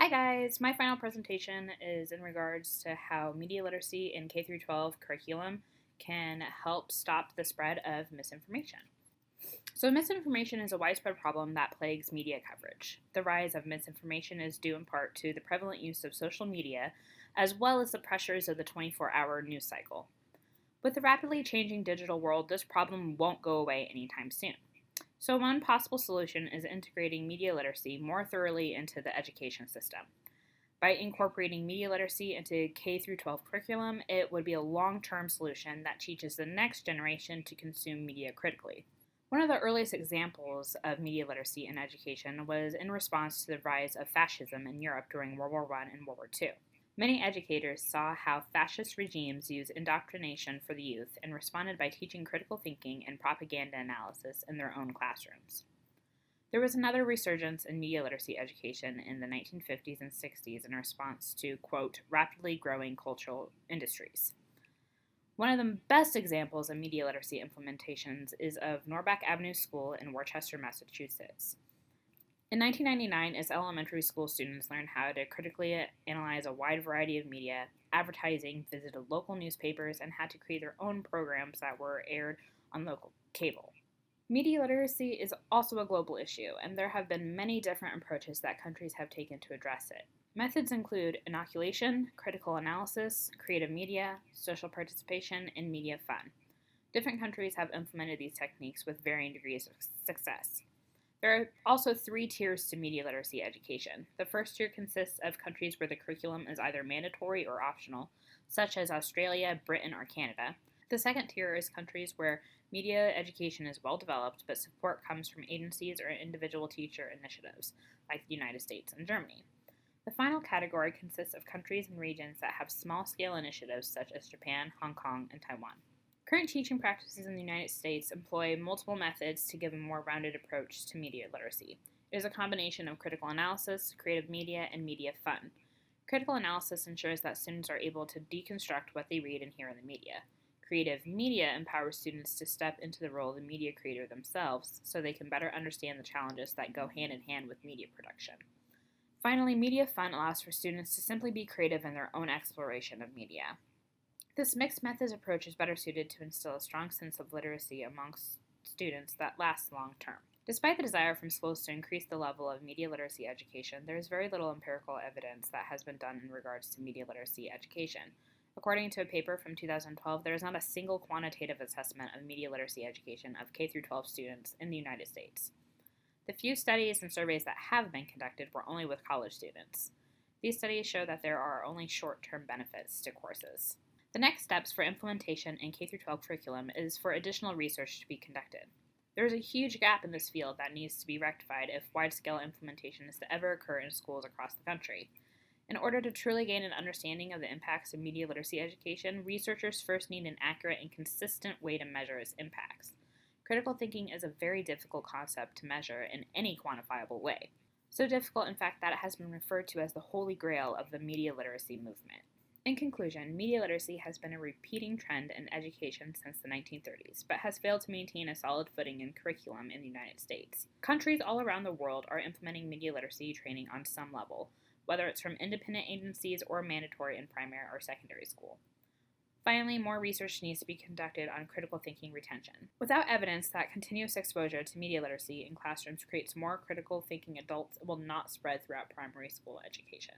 Hi guys, my final presentation is in regards to how media literacy in K-12 curriculum can help stop the spread of misinformation. So misinformation is a widespread problem that plagues media coverage. The rise of misinformation is due in part to the prevalent use of social media, as well as the pressures of the 24-hour news cycle. With the rapidly changing digital world, this problem won't go away anytime soon. So one possible solution is integrating media literacy more thoroughly into the education system. By incorporating media literacy into K-12 curriculum, it would be a long-term solution that teaches the next generation to consume media critically. One of the earliest examples of media literacy in education was in response to the rise of fascism in Europe during World War I and World War II. Many educators saw how fascist regimes use indoctrination for the youth and responded by teaching critical thinking and propaganda analysis in their own classrooms. There was another resurgence in media literacy education in the 1950s and 60s in response to, quote, rapidly growing cultural industries. One of the best examples of media literacy implementations is of Norbeck Avenue School in Worcester, Massachusetts. In 1999, its elementary school students learned how to critically analyze a wide variety of media, advertising, visited local newspapers, and had to create their own programs that were aired on local cable. Media literacy is also a global issue, and there have been many different approaches that countries have taken to address it. Methods include inoculation, critical analysis, creative media, social participation, and media fun. Different countries have implemented these techniques with varying degrees of success. There are also 3 tiers to media literacy education. The first tier consists of countries where the curriculum is either mandatory or optional, such as Australia, Britain, or Canada. The second tier is countries where media education is well developed, but support comes from agencies or individual teacher initiatives, like the United States and Germany. The final category consists of countries and regions that have small-scale initiatives such as Japan, Hong Kong, and Taiwan. Current teaching practices in the United States employ multiple methods to give a more rounded approach to media literacy. It is a combination of critical analysis, creative media, and media fun. Critical analysis ensures that students are able to deconstruct what they read and hear in the media. Creative media empowers students to step into the role of the media creator themselves so they can better understand the challenges that go hand in hand with media production. Finally, media fun allows for students to simply be creative in their own exploration of media. This mixed methods approach is better suited to instill a strong sense of literacy amongst students that lasts long term. Despite the desire from schools to increase the level of media literacy education, there is very little empirical evidence that has been done in regards to media literacy education. According to a paper from 2012, there is not a single quantitative assessment of media literacy education of K-12 students in the United States. The few studies and surveys that have been conducted were only with college students. These studies show that there are only short-term benefits to courses. The next steps for implementation in K-12 curriculum is for additional research to be conducted. There is a huge gap in this field that needs to be rectified if wide-scale implementation is to ever occur in schools across the country. In order to truly gain an understanding of the impacts of media literacy education, researchers first need an accurate and consistent way to measure its impacts. Critical thinking is a very difficult concept to measure in any quantifiable way. So difficult, in fact, that it has been referred to as the holy grail of the media literacy movement. In conclusion, media literacy has been a repeating trend in education since the 1930s, but has failed to maintain a solid footing in curriculum in the United States. Countries all around the world are implementing media literacy training on some level, whether it's from independent agencies or mandatory in primary or secondary school. Finally, more research needs to be conducted on critical thinking retention. Without evidence that continuous exposure to media literacy in classrooms creates more critical thinking adults, it will not spread throughout primary school education.